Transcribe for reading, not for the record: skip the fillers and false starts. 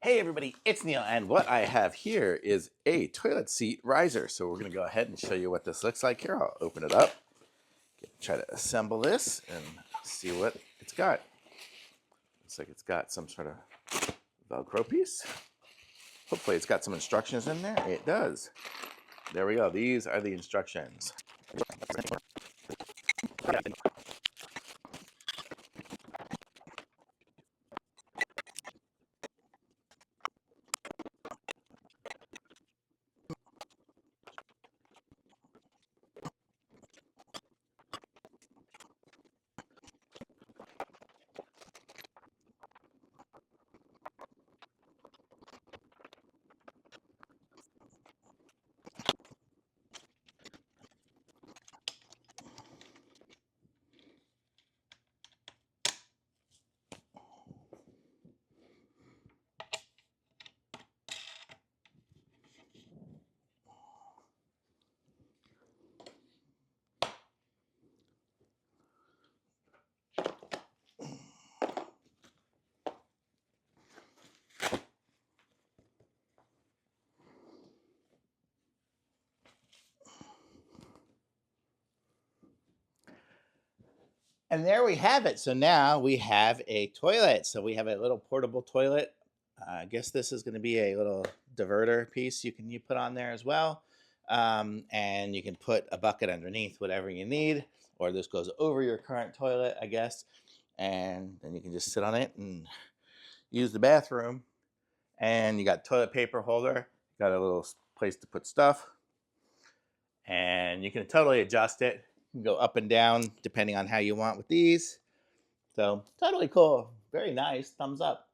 Hey everybody, it's Neil, and what I have here is a toilet seat riser. So we're going to go ahead and show you what this looks like here. I'll open it up, try to assemble this, and see what it's got. Looks like it's got some sort of Velcro piece. Hopefully it's got some instructions in there. It does. There we go. These are the instructions. And there we have it. So now we have a toilet. So we have a little portable toilet. I guess this is going to be a little diverter piece you put on there as well. And you can put a bucket underneath, whatever you need, or this goes over your current toilet, I guess. And then you can just sit on it and use the bathroom. And you got toilet paper holder, got a little place to put stuff. And you can totally adjust it. You can go up and down depending on how you want with these. So totally cool. Very nice. Thumbs up.